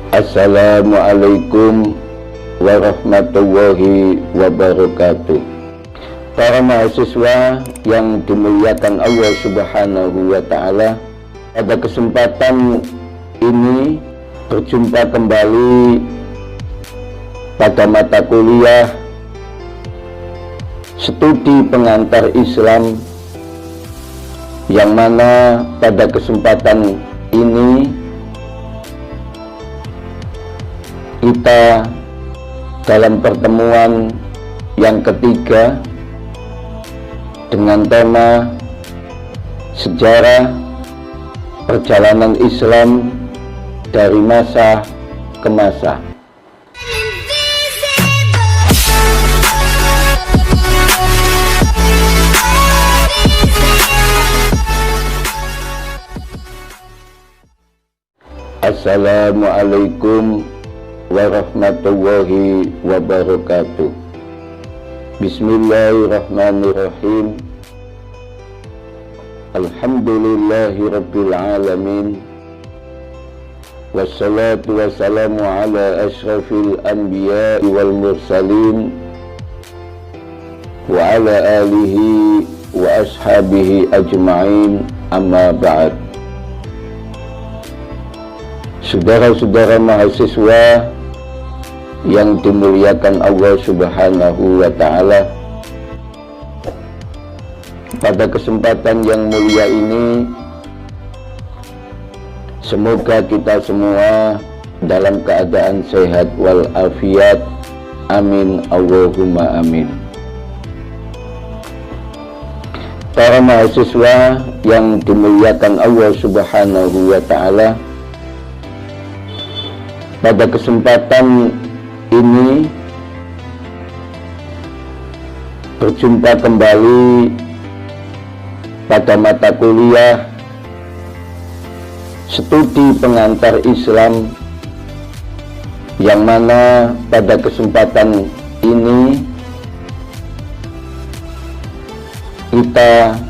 Assalamualaikum warahmatullahi wabarakatuh. Para mahasiswa yang dimuliakan Allah Subhanahu wa Ta'ala, pada kesempatan ini berjumpa kembali pada mata kuliah studi pengantar Islam, yang mana pada kesempatan ini kita dalam pertemuan yang ketiga dengan tema sejarah perjalanan Islam dari masa ke masa. Assalamualaikum warahmatullahi wabarakatuh. Bismillahirrahmanirrahim. Alhamdulillahi rabbil alamin. Wassalatu wassalamu ala ashrafil anbiya wal mursalin wa ala alihi wa ashabihi ajma'in, amma ba'd. Saudara-saudara mahasiswa yang dimuliakan Allah Subhanahu wa Ta'ala, pada kesempatan yang mulia ini semoga kita semua dalam keadaan sehat walafiat. Amin Allahumma amin. Para mahasiswa yang dimuliakan Allah Subhanahu wa Ta'ala, pada kesempatan ini berjumpa kembali pada mata kuliah studi pengantar Islam, yang mana pada kesempatan ini kita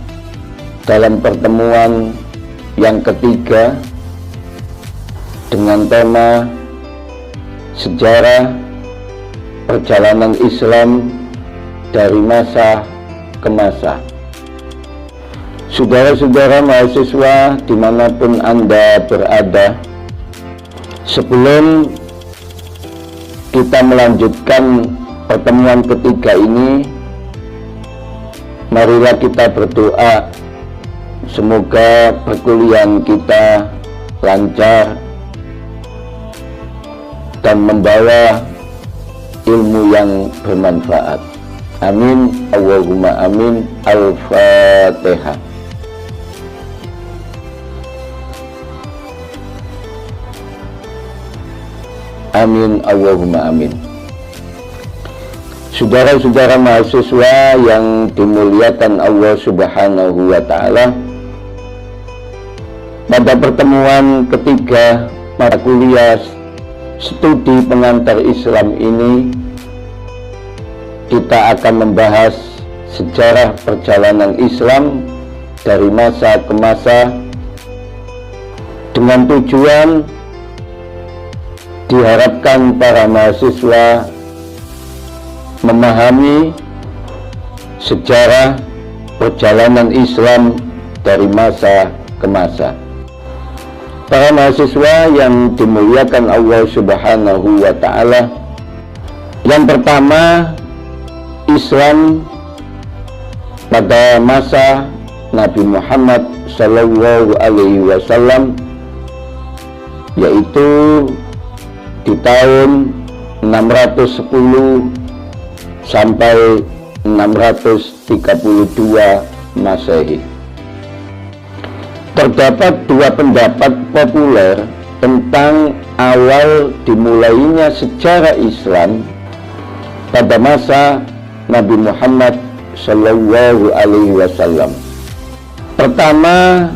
dalam pertemuan yang ketiga dengan tema sejarah perjalanan Islam dari masa ke masa. Saudara-saudara mahasiswa dimanapun Anda berada, sebelum kita melanjutkan pertemuan ketiga ini, marilah kita berdoa semoga perkuliahan kita lancar dan membawa ilmu yang bermanfaat. Amin Allahumma amin. Al-Fatihah. Amin Allahumma amin. Saudara-saudara mahasiswa yang dimuliakan Allah Subhanahu wa Ta'ala, pada pertemuan ketiga mata kuliah studi pengantar Islam ini, kita akan membahas sejarah perjalanan Islam dari masa ke masa, dengan tujuan diharapkan para mahasiswa memahami sejarah perjalanan Islam dari masa ke masa. Para mahasiswa yang dimuliakan Allah Subhanahu wa Ta'ala, yang pertama, Islam pada masa Nabi Muhammad Sallallahu Alaihi Wasallam, yaitu di tahun 610 sampai 632 Masehi. Terdapat dua pendapat populer tentang awal dimulainya sejarah Islam pada masa Nabi Muhammad Sallallahu Alaihi Wasallam. Pertama,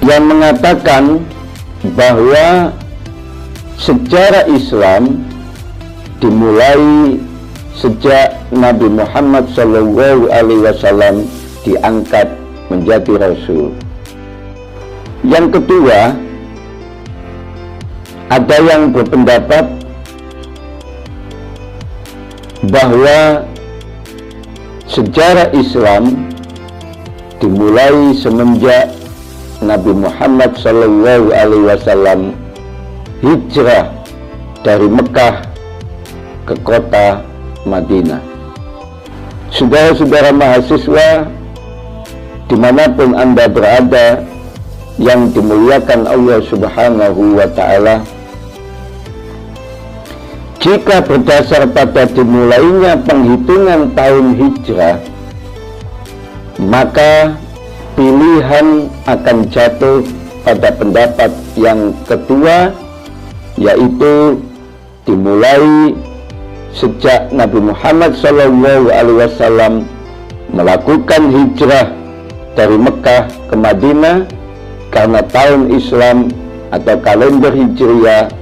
yang mengatakan bahwa sejarah Islam dimulai sejak Nabi Muhammad Sallallahu Alaihi Wasallam diangkat menjadi Rasul. Yang kedua, Ada yang berpendapat bahwa sejarah Islam dimulai semenjak Nabi Muhammad SAW hijrah dari Mekah ke kota Madinah. Saudara-saudara mahasiswa, dimanapun Anda berada yang dimuliakan Allah Subhanahu wa Ta'ala, jika berdasar pada dimulainya penghitungan tahun hijrah, maka pilihan akan jatuh pada pendapat yang kedua, yaitu dimulai sejak Nabi Muhammad SAW melakukan hijrah dari Mekah ke Madinah, karena tahun Islam atau kalender Hijriah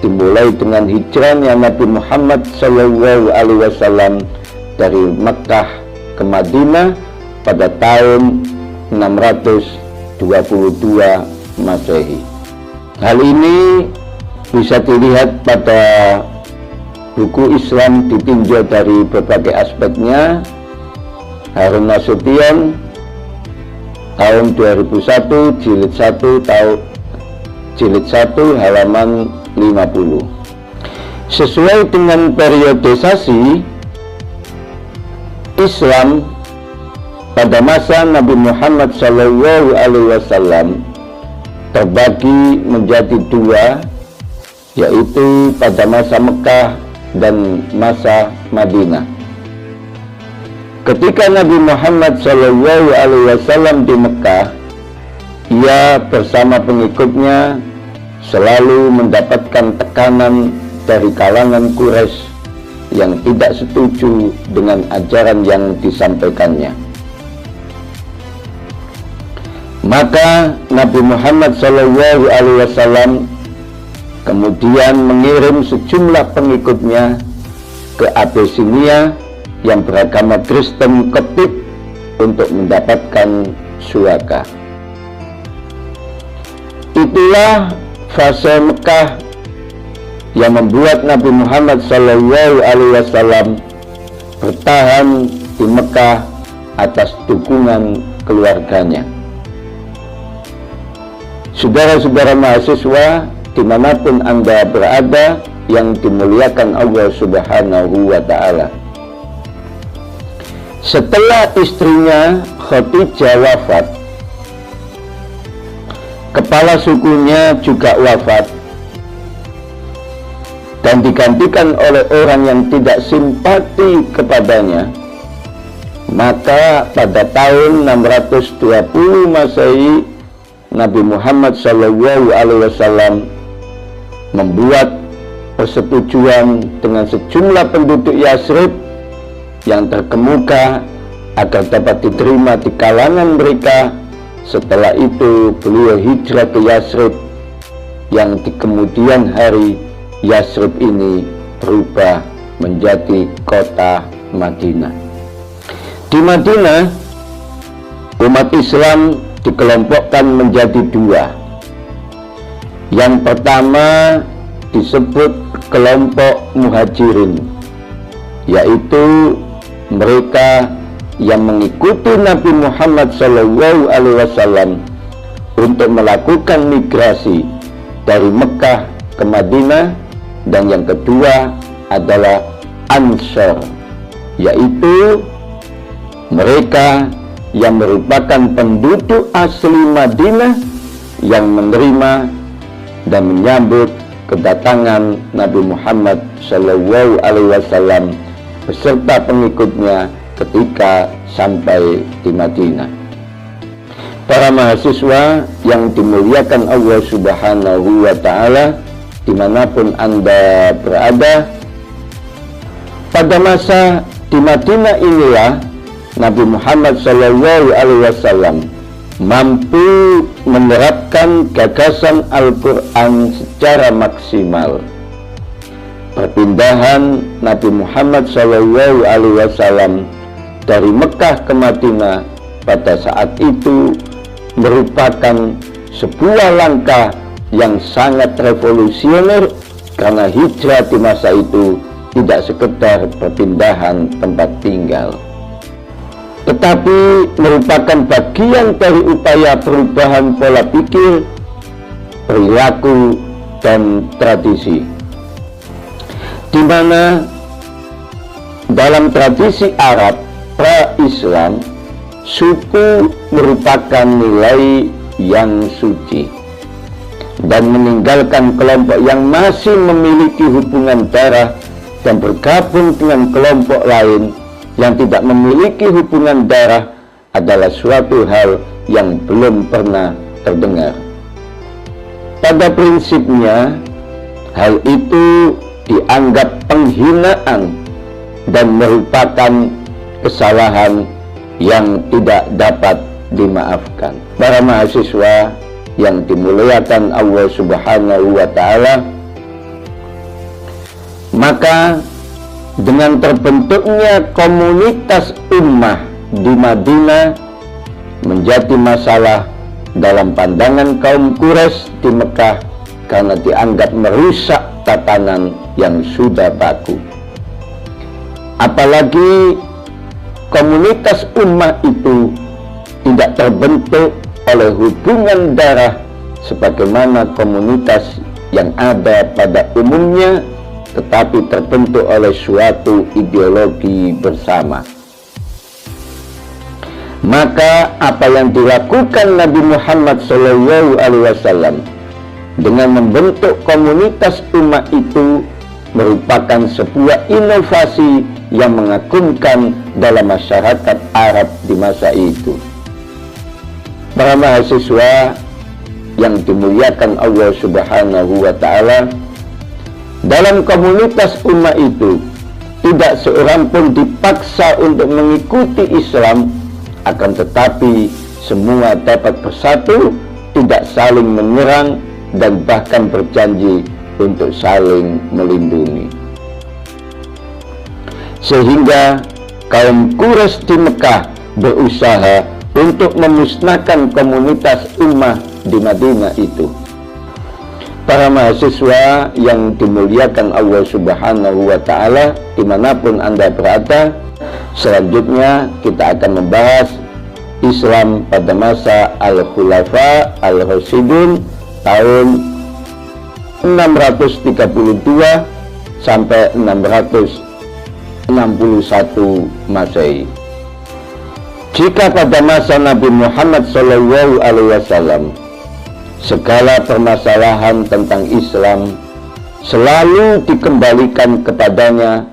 dimulai dengan hijrahnya Nabi Muhammad SAW dari Mekah ke Madinah pada tahun 622 Masehi. Hal ini bisa dilihat pada buku Islam ditinjau dari berbagai aspeknya. Harun Nasution tahun 2001 jilid 1 halaman 50. Sesuai dengan periodisasi Islam pada masa Nabi Muhammad SAW terbagi menjadi dua, yaitu pada masa Mekah dan masa Madinah. Ketika Nabi Muhammad SAW di Mekah, ia bersama pengikutnya selalu mendapatkan tekanan dari kalangan Quraisy yang tidak setuju dengan ajaran yang disampaikannya. Maka Nabi Muhammad SAW kemudian mengirim sejumlah pengikutnya ke Abyssinia yang beragama Kristen Koptik untuk mendapatkan suaka. Itulah fase Mekah yang membuat Nabi Muhammad SAW bertahan di Mekah atas dukungan keluarganya. Saudara-saudara mahasiswa dimanapun Anda berada yang dimuliakan Allah Subhanahu wa Ta'ala, setelah istrinya Khadijah wafat, kepala sukunya juga wafat dan digantikan oleh orang yang tidak simpati kepadanya. Maka pada tahun 620 Masehi, Nabi Muhammad SAW membuat persetujuan dengan sejumlah penduduk Yasrib yang terkemuka agar dapat diterima di kalangan mereka. Setelah itu beliau hijrah ke Yasrib, yang di kemudian hari Yasrib ini berubah menjadi kota Madinah. Di Madinah, umat Islam dikelompokkan menjadi dua. Yang pertama disebut kelompok Muhajirin, yaitu mereka yang mengikuti Nabi Muhammad SAW untuk melakukan migrasi dari Mekah ke Madinah. Dan yang kedua adalah Ansor, yaitu mereka yang merupakan penduduk asli Madinah yang menerima dan menyambut kedatangan Nabi Muhammad SAW beserta pengikutnya ketika sampai di Madinah. Para mahasiswa yang dimuliakan Allah Subhanahu wa Ta'ala, dimanapun Anda berada, pada masa di Madinah inilah Nabi Muhammad SAW mampu menerapkan gagasan Al-Quran secara maksimal. Perpindahan Nabi Muhammad SAW dari Mekah ke Madinah pada saat itu merupakan sebuah langkah yang sangat revolusioner, karena hijrah di masa itu tidak sekedar perpindahan tempat tinggal, tetapi merupakan bagian dari upaya perubahan pola pikir, perilaku, dan tradisi, di mana dalam tradisi Arab pra-Islam, suku merupakan nilai yang suci, dan meninggalkan kelompok yang masih memiliki hubungan darah dan bergabung dengan kelompok lain yang tidak memiliki hubungan darah adalah suatu hal yang belum pernah terdengar. Pada prinsipnya, hal itu dianggap penghinaan dan merupakan kesalahan yang tidak dapat dimaafkan. Para mahasiswa yang dimuliakan Allah Subhanahu wa Ta'ala, maka dengan terbentuknya komunitas ummah di Madinah menjadi masalah dalam pandangan kaum Quraisy di Mekah, karena dianggap merusak tatanan yang sudah baku. Apalagi komunitas ummah itu tidak terbentuk oleh hubungan darah sebagaimana komunitas yang ada pada umumnya, tetapi terbentuk oleh suatu ideologi bersama. Maka apa yang dilakukan Nabi Muhammad SAW dengan membentuk komunitas ummah itu merupakan sebuah inovasi yang mengagumkan dalam masyarakat Arab di masa itu. Para mahasiswa yang dimuliakan Allah Subhanahu wa Ta'ala, dalam komunitas ummah itu tidak seorang pun dipaksa untuk mengikuti Islam, akan tetapi semua dapat bersatu, tidak saling menyerang, dan bahkan berjanji untuk saling melindungi. Sehingga kaum Quraisy di Mekah berusaha untuk memusnahkan komunitas ummah di Madinah itu. Para mahasiswa yang dimuliakan Allah Subhanahu wa Ta'ala, dimanapun Anda berada, selanjutnya kita akan membahas Islam pada masa Al-Khulafa Al-Rasyidun tahun 632 sampai 661 Masehi. Jika pada masa Nabi Muhammad SAW segala permasalahan tentang Islam selalu dikembalikan kepadanya,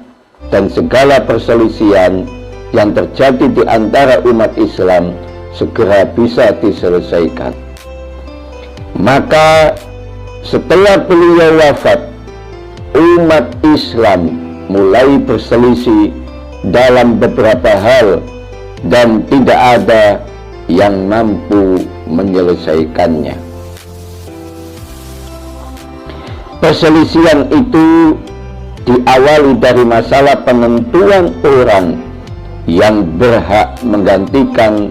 dan segala perselisihan yang terjadi di antara umat Islam segera bisa diselesaikan, maka setelah beliau wafat, umat Islam mulai berselisih dalam beberapa hal dan tidak ada yang mampu menyelesaikannya. Perselisihan itu diawali dari masalah penentuan orang yang berhak menggantikan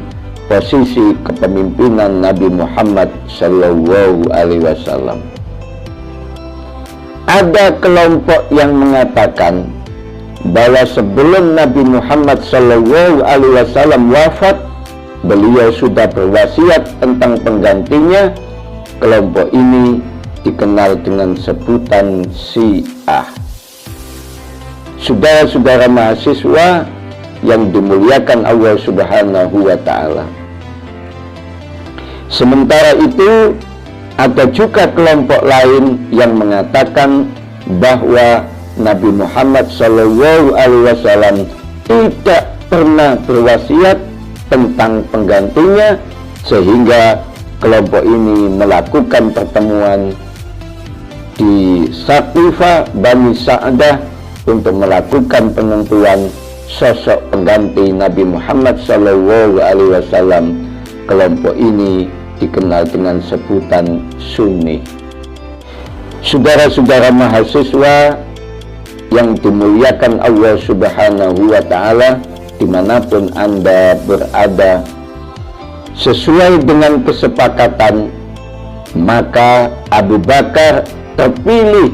posisi kepemimpinan Nabi Muhammad SAW. Ada kelompok yang mengatakan bahwa sebelum Nabi Muhammad SAW wafat, beliau sudah berwasiat tentang penggantinya. Kelompok ini dikenal dengan sebutan Syiah. Saudara-saudara mahasiswa yang dimuliakan Allah Subhanahu wa Ta'ala, sementara itu ada juga kelompok lain yang mengatakan bahwa Nabi Muhammad SAW tidak pernah berwasiat tentang penggantinya, sehingga kelompok ini melakukan pertemuan di Saqifah Bani Sa'dah untuk melakukan penentuan sosok pengganti Nabi Muhammad SAW. Kelompok ini dikenal dengan sebutan Sunni. Saudara-saudara mahasiswa yang dimuliakan Allah Subhanahu wa Ta'ala, dimanapun Anda berada, sesuai dengan kesepakatan maka Abu Bakar terpilih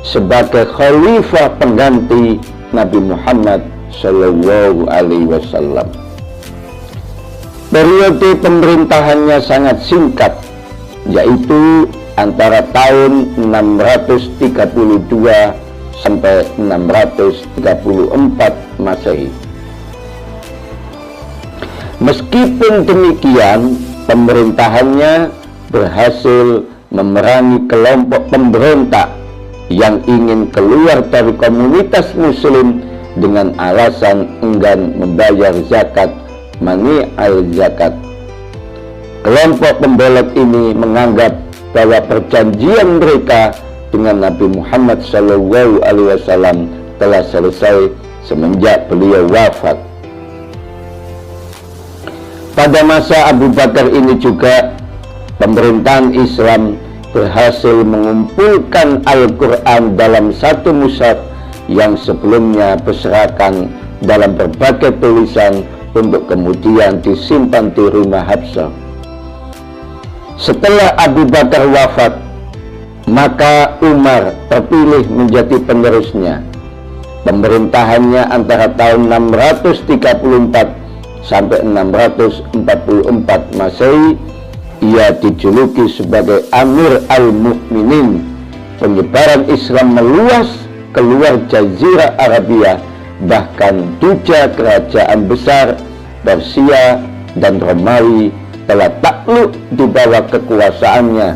sebagai khalifah pengganti Nabi Muhammad Shallallahu Alaihi Wasallam. Periode pemerintahannya sangat singkat, yaitu antara tahun 632 sampai 634 Masehi. Meskipun demikian, pemerintahannya berhasil memerangi kelompok pemberontak yang ingin keluar dari komunitas muslim dengan alasan enggan membayar zakat, mani al-zakat. Kelompok pembelot ini menganggap bahwa perjanjian mereka dengan Nabi Muhammad SAW telah selesai semenjak beliau wafat. Pada masa Abu Bakar ini juga pemerintahan Islam berhasil mengumpulkan Al-Quran dalam satu mushaf yang sebelumnya berserakan dalam berbagai tulisan untuk kemudian disimpan di rumah Hafsah. Setelah Abu Bakar wafat, maka Umar terpilih menjadi penerusnya. Pemerintahannya antara tahun 634 sampai 644 Masehi. Ia dijuluki sebagai Amir al-Mu'minin. Penyebaran Islam meluas keluar Jazirah Arabia, bahkan 3 kerajaan besar Persia dan Romawi telah takluk di bawah kekuasaannya.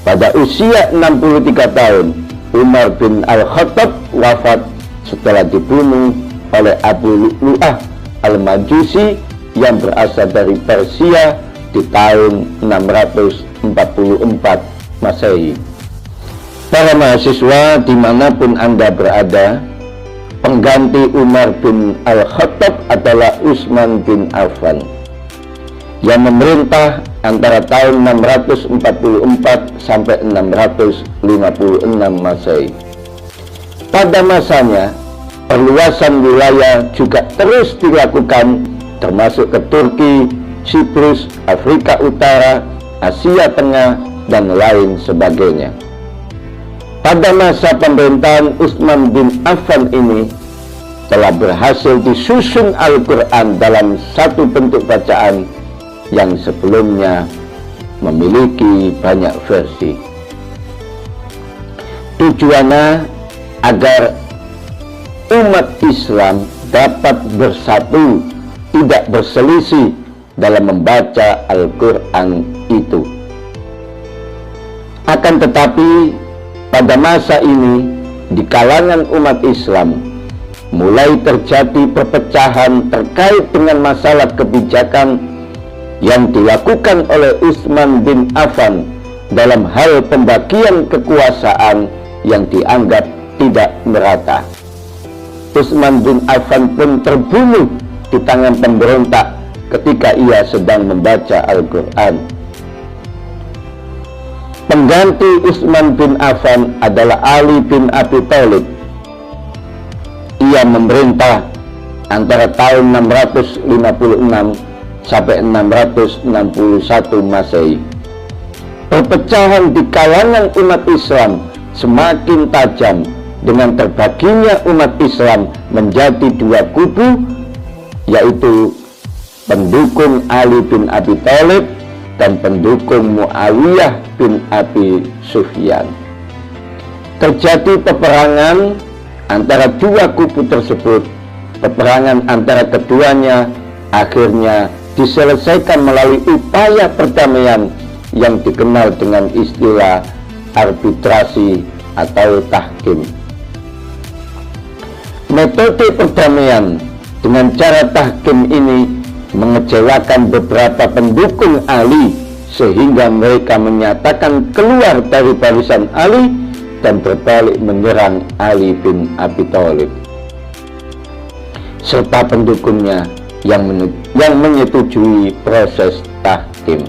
Pada usia 63 tahun, Umar bin Al-Khattab wafat setelah dibunuh oleh Abu Lu'lu'ah al-Majusi yang berasal dari Persia di tahun 644 Masehi. Para mahasiswa dimanapun Anda berada, pengganti Umar bin Al-Khattab adalah Utsman bin Affan yang memerintah antara tahun 644 sampai 656 Masehi. Pada masanya, perluasan wilayah juga terus dilakukan, termasuk ke Turki, Siprus, Afrika Utara, Asia Tengah, dan lain sebagainya. Pada masa pemerintahan Utsman bin Affan ini telah berhasil disusun Al-Quran dalam satu bentuk bacaan yang sebelumnya memiliki banyak versi. Tujuannya agar umat Islam dapat bersatu, tidak berselisih dalam membaca Al-Quran itu. Akan tetapi pada masa ini di kalangan umat Islam mulai terjadi perpecahan terkait dengan masalah kebijakan yang dilakukan oleh Utsman bin Affan dalam hal pembagian kekuasaan yang dianggap tidak merata. Utsman bin Affan pun terbunuh di tangan pemberontak ketika ia sedang membaca Al-Quran. Pengganti Utsman bin Affan adalah Ali bin Abi Thalib. Ia memerintah antara tahun 656 sampai 661 Masehi. Perpecahan di kalangan umat Islam semakin tajam dengan terbaginya umat Islam menjadi 2 kubu, yaitu pendukung Ali bin Abi Thalib dan pendukung Muawiyah bin Abi Sufyan. Terjadi peperangan antara 2 kubu tersebut. Peperangan antara keduanya akhirnya diselesaikan melalui upaya perdamaian yang dikenal dengan istilah arbitrasi atau tahkim. Metode perdamaian dengan cara tahkim ini mengecewakan beberapa pendukung Ali, sehingga mereka menyatakan keluar dari barisan Ali dan berbalik menyerang Ali bin Abi Thalib serta pendukungnya yang menyetujui proses tahkim.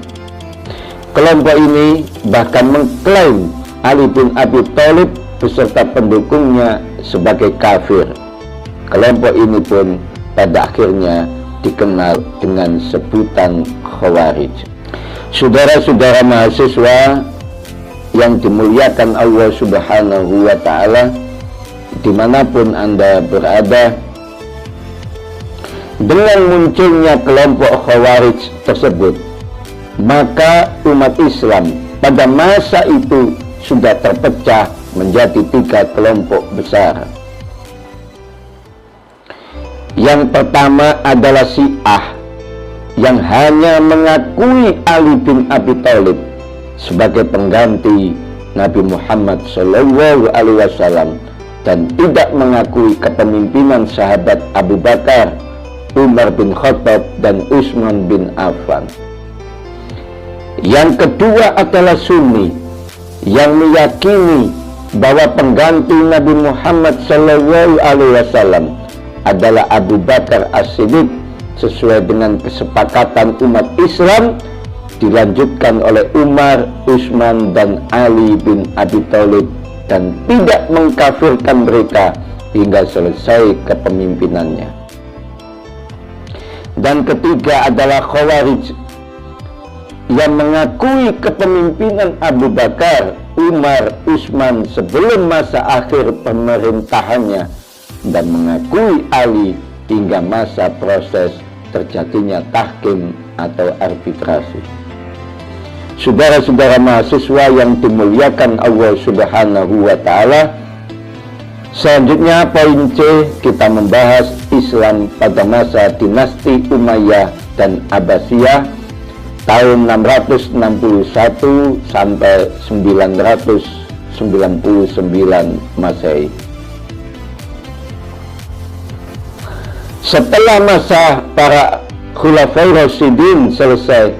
Kelompok ini bahkan mengklaim Ali bin Abi Thalib beserta pendukungnya sebagai kafir. Kelompok ini pun pada akhirnya dikenal dengan sebutan Khawarij. Saudara-saudara mahasiswa, yang dimuliakan Allah Subhanahu wa Ta'ala, dimanapun Anda berada, dengan munculnya kelompok Khawarij tersebut, maka umat Islam pada masa itu sudah terpecah menjadi 3 kelompok besar. Yang pertama adalah Syiah, yang hanya mengakui Ali bin Abi Thalib sebagai pengganti Nabi Muhammad SAW dan tidak mengakui kepemimpinan sahabat Abu Bakar, Umar bin Khattab, dan Utsman bin Affan. Yang kedua adalah Sunni, yang meyakini bahwa pengganti Nabi Muhammad SAW adalah Abu Bakar As-Siddiq sesuai dengan kesepakatan umat Islam, dilanjutkan oleh Umar, Utsman, dan Ali bin Abi Thalib, dan tidak mengkafirkan mereka hingga selesai kepemimpinannya. Dan ketiga adalah Khawarij, yang mengakui kepemimpinan Abu Bakar, Umar, Utsman sebelum masa akhir pemerintahannya, dan mengakui Ali hingga masa proses terjadinya tahkim atau arbitrasi. Saudara-saudara mahasiswa yang dimuliakan Allah Subhanahu wa Ta'ala, selanjutnya poin C, kita membahas Islam pada masa dinasti Umayyah dan Abbasiyah tahun 661 sampai 999 Masehi. Setelah masa para Khulafaur Rasyidin selesai,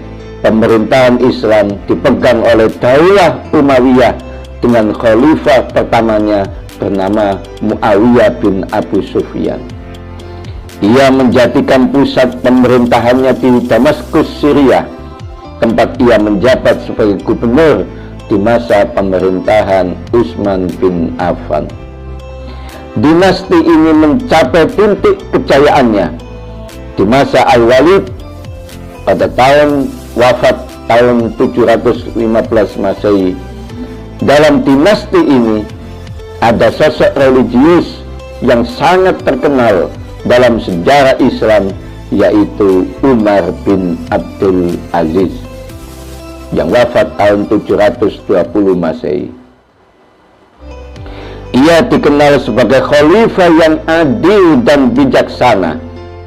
pemerintahan Islam dipegang oleh Daulah Umayyah dengan khalifah pertamanya bernama Muawiyah bin Abu Sufyan. Ia menjadikan pusat pemerintahannya di Damaskus, Syria, tempat ia menjabat sebagai gubernur di masa pemerintahan Utsman bin Affan. Dinasti ini mencapai puncak kejayaannya di masa Al-Walid pada wafat tahun 715 Masehi. Dalam dinasti ini ada sosok religius yang sangat terkenal dalam sejarah Islam, yaitu Umar bin Abdul Aziz yang wafat tahun 720 Masehi. Ia dikenal sebagai khalifah yang adil dan bijaksana,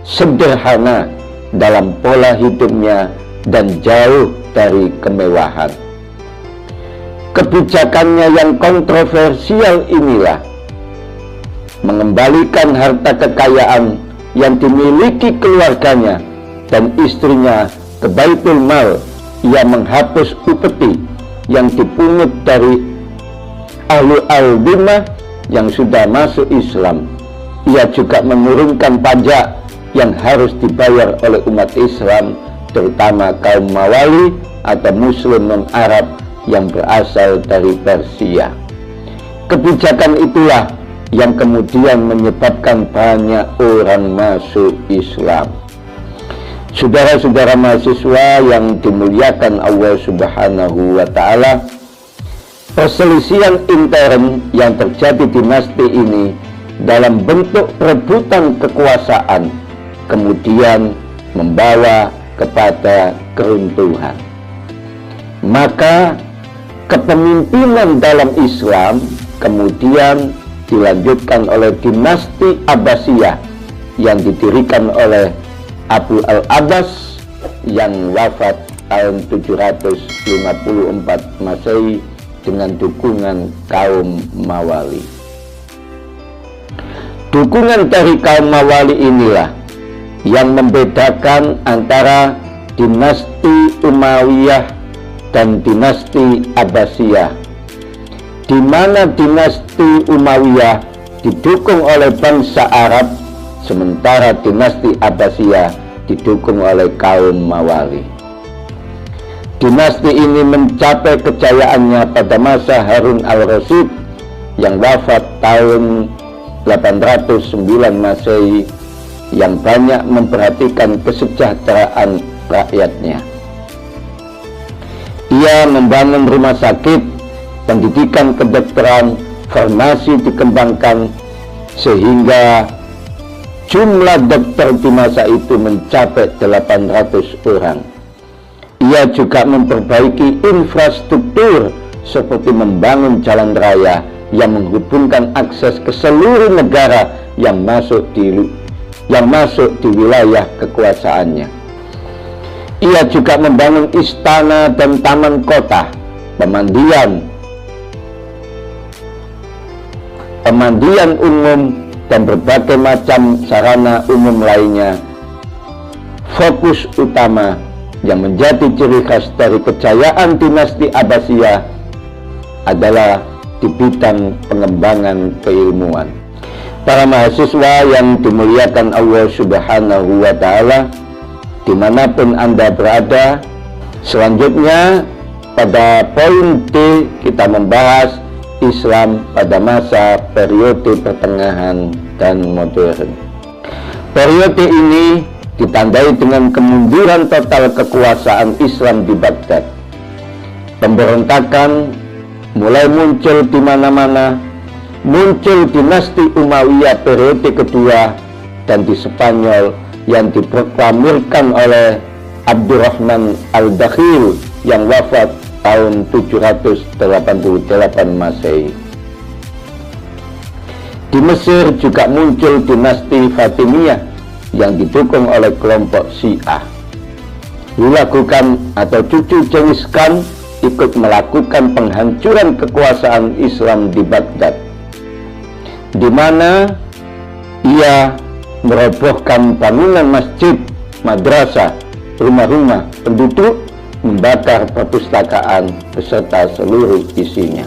sederhana dalam pola hidupnya, dan jauh dari kemewahan. Kebijakannya yang kontroversial inilah mengembalikan harta kekayaan yang dimiliki keluarganya dan istrinya ke Baitul Mal. Ia menghapus upeti yang dipungut dari ahli al-dhimah yang sudah masuk Islam. Ia juga menurunkan pajak yang harus dibayar oleh umat Islam, terutama kaum Mawali atau Muslim non-Arab yang berasal dari Persia. Kebijakan itulah yang kemudian menyebabkan banyak orang masuk Islam. Saudara-saudara mahasiswa yang dimuliakan Allah Subhanahu wa Ta'ala, perselisihan intern yang terjadi di dinasti ini dalam bentuk perebutan kekuasaan kemudian membawa kepada keruntuhan. Maka kepemimpinan dalam Islam kemudian dilanjutkan oleh dinasti Abbasiyah yang didirikan oleh Abu al-Abbas yang wafat tahun 754 Masehi dengan dukungan kaum Mawali. Dukungan dari kaum Mawali inilah yang membedakan antara dinasti Umayyah dan dinasti Abbasiyah, di mana dinasti Umayyah didukung oleh bangsa Arab, sementara dinasti Abbasiyah didukung oleh kaum Mawali. Dinasti ini mencapai kejayaannya pada masa Harun al-Rasyid yang wafat tahun 809 Masehi, yang banyak memperhatikan kesejahteraan rakyatnya. Ia membangun rumah sakit pendidikan kedokteran, farmasi dikembangkan sehingga jumlah dokter di masa itu mencapai 800 orang. Ia juga memperbaiki infrastruktur seperti membangun jalan raya yang menghubungkan akses ke seluruh negara yang masuk di wilayah kekuasaannya. Ia juga membangun istana dan taman kota, pemandian umum, dan berbagai macam sarana umum lainnya. Fokus utama yang menjadi ciri khas dari kejayaan dinasti Abbasiyah adalah di bidang pengembangan keilmuan. Para mahasiswa yang dimuliakan Allah Subhanahu wa Ta'ala, dimanapun Anda berada, selanjutnya pada poin D kita membahas Islam pada masa periode pertengahan dan modern. Periode ini ditandai dengan kemunduran total kekuasaan Islam di Baghdad. Pemberontakan mulai muncul di mana-mana. Muncul dinasti Umayyah periode kedua, dan di Spanyol yang diproklamirkan oleh Abdurrahman Al-Dakhil yang wafat tahun 788 Masehi. Di Mesir juga muncul dinasti Fatimiyah yang didukung oleh kelompok Syiah. Dilakukan atau cucu Genghis Khan ikut melakukan penghancuran kekuasaan Islam di Baghdad, di mana ia merobohkan bangunan masjid, madrasah, rumah-rumah penduduk, membakar perpustakaan beserta seluruh isinya.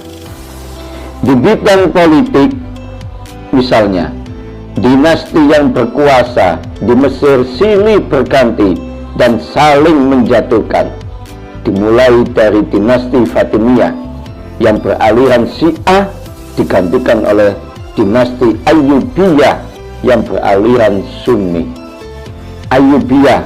Di bidang politik, misalnya, dinasti yang berkuasa di Mesir silih berganti dan saling menjatuhkan, dimulai dari dinasti Fatimiyah yang beraliran Syiah digantikan oleh dinasti Ayyubiyah yang beraliran Sunni. Ayyubiyah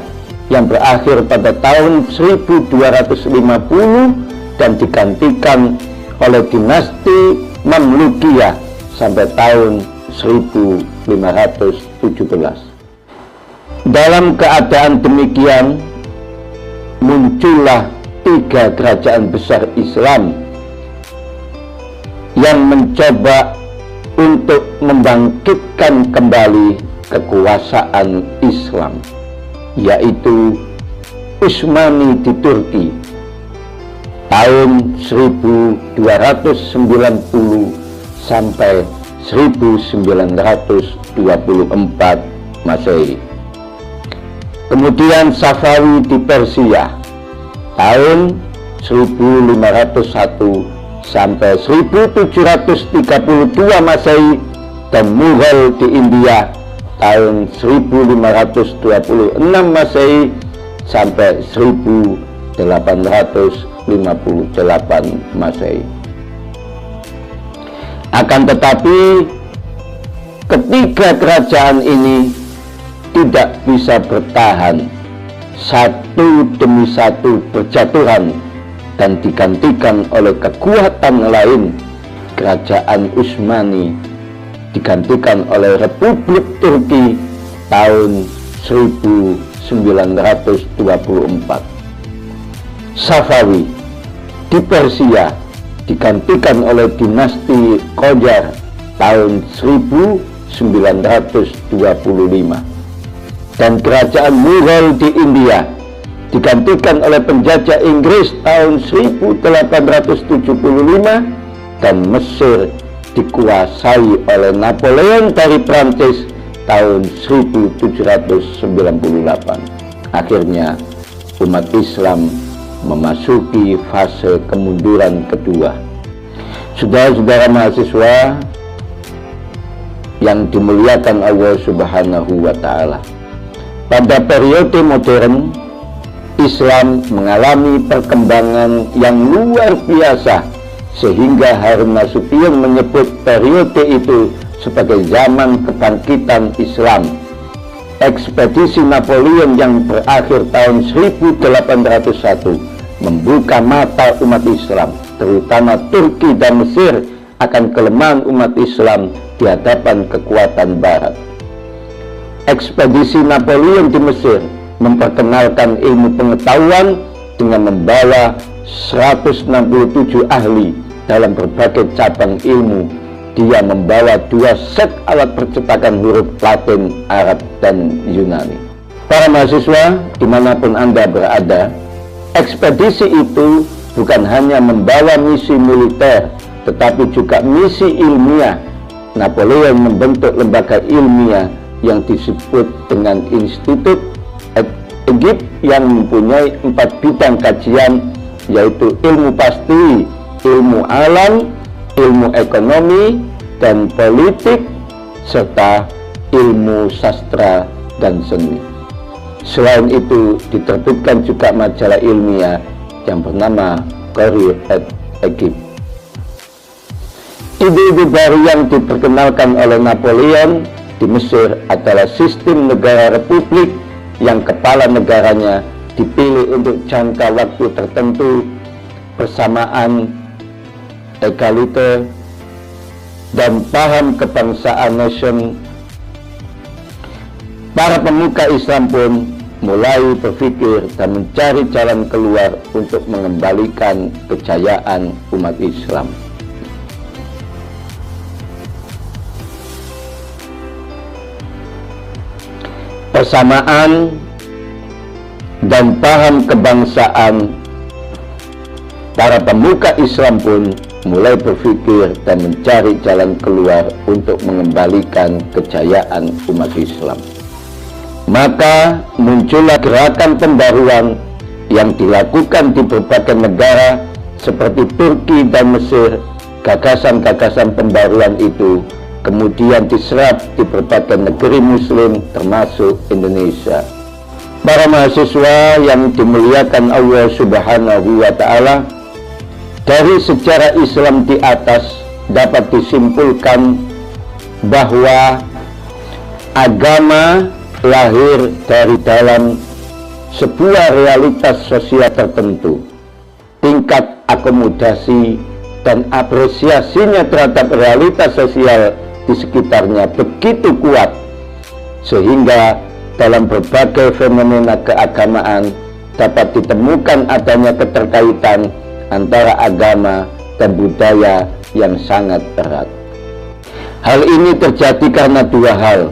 yang berakhir pada tahun 1250 dan digantikan oleh dinasti Mamlukiyah sampai tahun 1517. Dalam keadaan demikian, muncullah 3 kerajaan besar Islam yang mencoba untuk membangkitkan kembali kekuasaan Islam, yaitu Utsmani di Turki tahun 1290 sampai 1924 Masehi. Kemudian Safawi di Persia tahun 1501 sampai 1732 Masehi, dan Mughal di India tahun 1526 Masehi sampai 1858 Masehi. Akan tetapi ketiga kerajaan ini tidak bisa bertahan, satu demi satu berjatuhan dan digantikan oleh kekuatan lain. Kerajaan Utsmani digantikan oleh Republik Turki tahun 1924. Safawi di Persia digantikan oleh dinasti Qajar tahun 1925, dan kerajaan Mughal di India digantikan oleh penjajah Inggris tahun 1875, dan Mesir dikuasai oleh Napoleon dari Prancis tahun 1798. Akhirnya umat Islam memasuki fase kemunduran kedua. Saudara-saudara mahasiswa yang dimuliakan Allah Subhanahu wa Ta'ala, pada periode modern Islam mengalami perkembangan yang luar biasa, sehingga Harun Nasution menyebut periode itu sebagai zaman kebangkitan Islam. Ekspedisi Napoleon yang berakhir tahun 1801 membuka mata umat Islam terutama Turki dan Mesir, akan kelemahan umat Islam di hadapan kekuatan Barat. Ekspedisi Napoleon di Mesir memperkenalkan ilmu pengetahuan dengan membawa 167 ahli dalam berbagai cabang ilmu. Dia membawa 2 set alat percetakan huruf Latin, Arab, dan Yunani. Para mahasiswa, dimanapun Anda berada, ekspedisi itu bukan hanya membawa misi militer, tetapi juga misi ilmiah. Napoleon membentuk lembaga ilmiah yang disebut dengan Institut Egypt yang mempunyai 4 bidang kajian, yaitu ilmu pasti, ilmu alam, ilmu ekonomi dan politik, serta ilmu sastra dan seni. Selain itu, diterbitkan juga majalah ilmiah yang bernama Career at Egypt. Ide-ide baru yang diperkenalkan oleh Napoleon di Mesir adalah sistem negara republik yang kepala negaranya dipilih untuk jangka waktu tertentu, persamaan, egaliter, dan paham kebangsaan nation. Para pemuka Islam pun mulai berpikir dan mencari jalan keluar untuk mengembalikan kejayaan umat Islam. Persamaan dan paham kebangsaan, para pemuka Islam pun mulai berpikir dan mencari jalan keluar untuk mengembalikan kejayaan umat Islam. Maka muncullah gerakan pembaruan yang dilakukan di berbagai negara seperti Turki dan Mesir. Gagasan-gagasan pembaruan itu kemudian diserap di berbagai negeri muslim termasuk Indonesia. Para mahasiswa yang dimuliakan Allah Subhanahu wa Ta'ala, dari sejarah Islam di atas dapat disimpulkan bahwa agama lahir dari dalam sebuah realitas sosial tertentu. Tingkat akomodasi dan apresiasinya terhadap realitas sosial di sekitarnya begitu kuat, sehingga dalam berbagai fenomena keagamaan dapat ditemukan adanya keterkaitan antara agama dan budaya yang sangat erat. Hal ini terjadi karena 2 hal.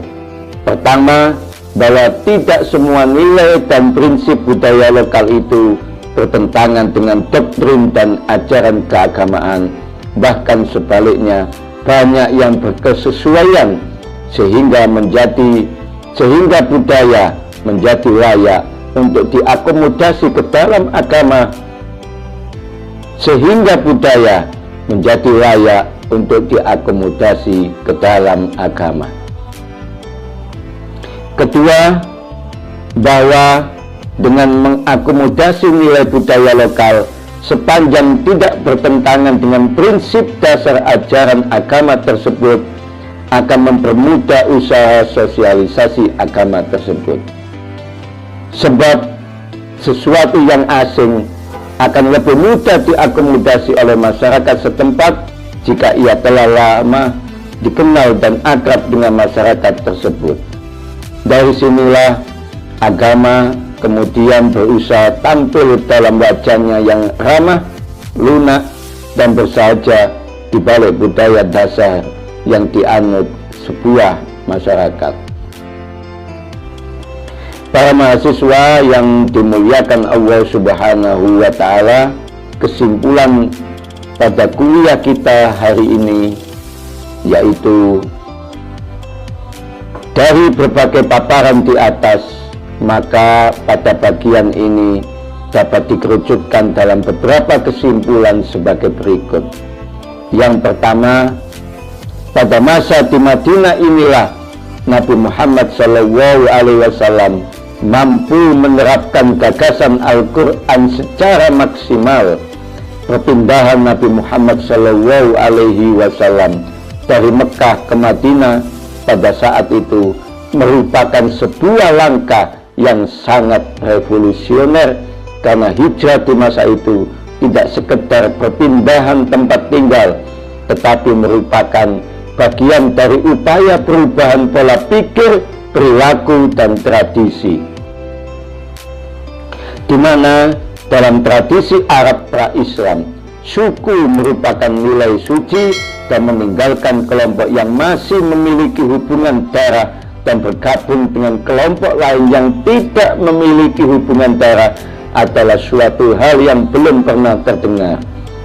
Pertama, bahwa tidak semua nilai dan prinsip budaya lokal itu bertentangan dengan doktrin dan ajaran keagamaan. Bahkan sebaliknya, banyak yang berkesesuaian sehingga budaya menjadi layak untuk diakomodasi ke dalam agama, Kedua, bahwa dengan mengakomodasi nilai budaya lokal sepanjang tidak bertentangan dengan prinsip dasar ajaran agama tersebut akan mempermudah usaha sosialisasi agama tersebut. Sebab sesuatu yang asing akan lebih mudah diakomodasi oleh masyarakat setempat jika ia telah lama dikenal dan akrab dengan masyarakat tersebut. Dari sinilah agama kemudian berusaha tampil dalam wajahnya yang ramah, lunak, dan bersahaja di balik budaya dasar yang dianut sebuah masyarakat. Para mahasiswa yang dimuliakan Allah Subhanahu wa Ta'ala, kesimpulan pada kuliah kita hari ini yaitu dari berbagai paparan di atas, maka pada bagian ini dapat dikerucutkan dalam beberapa kesimpulan sebagai berikut. Yang pertama, pada masa di Madinah inilah Nabi Muhammad SAW mampu menerapkan gagasan Al-Quran secara maksimal. Perpindahan Nabi Muhammad SAW dari Mekah ke Madinah pada saat itu merupakan sebuah langkah yang sangat revolusioner, karena hijrah di masa itu tidak sekedar perpindahan tempat tinggal, tetapi merupakan bagian dari upaya perubahan pola pikir, perilaku, dan tradisi. Di mana dalam tradisi Arab pra-Islam, suku merupakan nilai suci dan meninggalkan kelompok yang masih memiliki hubungan darah dan bergabung dengan kelompok lain yang tidak memiliki hubungan darah adalah suatu hal yang belum pernah terdengar.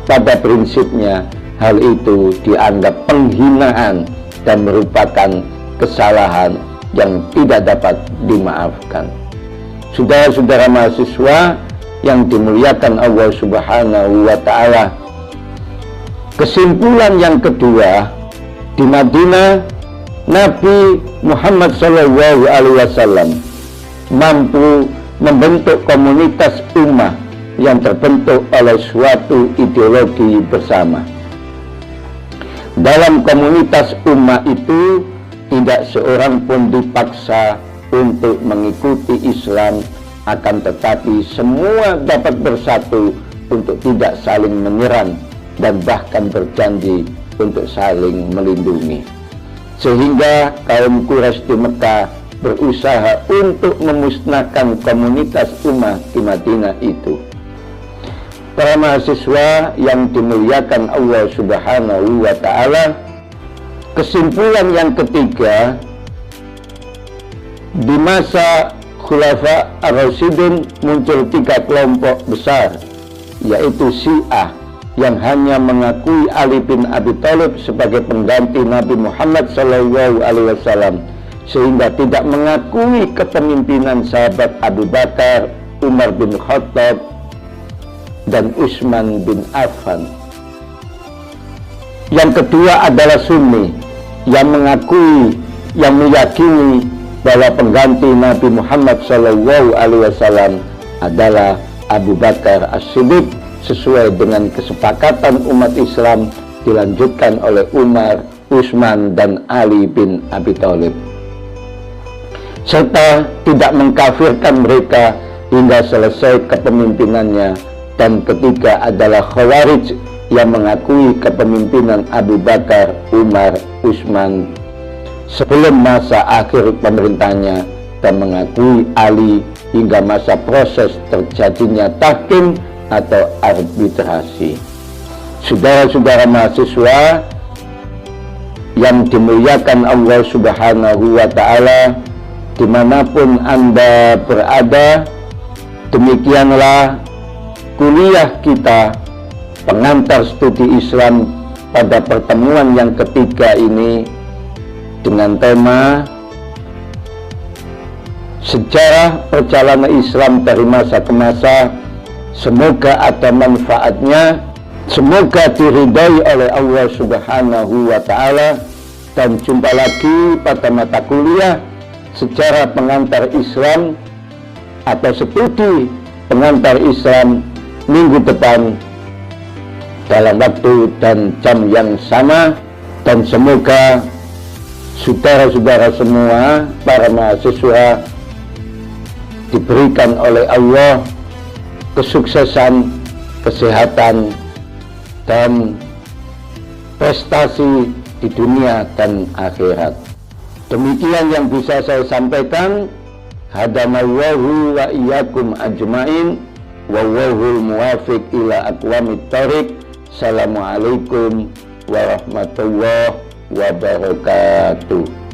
Pada prinsipnya, hal itu dianggap penghinaan dan merupakan kesalahan yang tidak dapat dimaafkan. Saudara-saudara mahasiswa yang dimuliakan Allah Subhanahu wa Ta'ala, kesimpulan yang kedua, di Madinah Nabi Muhammad SAW mampu membentuk komunitas ummah yang terbentuk oleh suatu ideologi bersama. Dalam komunitas ummah itu tidak seorang pun dipaksa untuk mengikuti Islam, akan tetapi semua dapat bersatu untuk tidak saling menyerang dan bahkan berjanji untuk saling melindungi. Sehingga kaum Quraisy di Mekah berusaha untuk memusnahkan komunitas ummah di Madinah itu. Para mahasiswa yang dimuliakan Allah Subhanahu wa Ta'ala, kesimpulan yang ketiga, di masa Khulafa Ar-Rasyidin muncul 3 kelompok besar, yaitu Syiah yang hanya mengakui Ali bin Abi Thalib sebagai pengganti Nabi Muhammad SAW, sehingga tidak mengakui kepemimpinan sahabat Abu Bakar, Umar bin Khattab, dan Utsman bin Affan. Yang kedua adalah Sunni yang mengakui, yang meyakini bahwa pengganti Nabi Muhammad SAW adalah Abu Bakar As-Siddiq, sesuai dengan kesepakatan umat Islam dilanjutkan oleh Umar, Utsman, dan Ali bin Abi Thalib, serta tidak mengkafirkan mereka hingga selesai kepemimpinannya. Dan ketiga adalah Khawarij yang mengakui kepemimpinan Abu Bakar, Umar, Utsman sebelum masa akhir pemerintahnya dan mengakui Ali hingga masa proses terjadinya tahkim atau arbitrasi. Saudara-saudara mahasiswa yang dimuliakan Allah Subhanahu wa Ta'ala, dimanapun Anda berada, demikianlah kuliah kita pengantar studi Islam pada pertemuan yang ketiga ini dengan tema sejarah perjalanan Islam dari masa ke masa. Semoga ada manfaatnya, semoga diridhai oleh Allah Subhanahu wa Ta'ala, dan jumpa lagi pada mata kuliah sejarah pengantar Islam atau studi pengantar Islam minggu depan dalam waktu dan jam yang sama. Dan semoga saudara-saudara semua, para mahasiswa, diberikan oleh Allah kesuksesan, kesehatan, dan prestasi di dunia dan akhirat. Demikian yang bisa saya sampaikan. Hadanallahu wa iyyakum ajmain, wallahul muwafiq ila aqwamit thoriq. Assalamualaikum warahmatullahi wabarakatuh.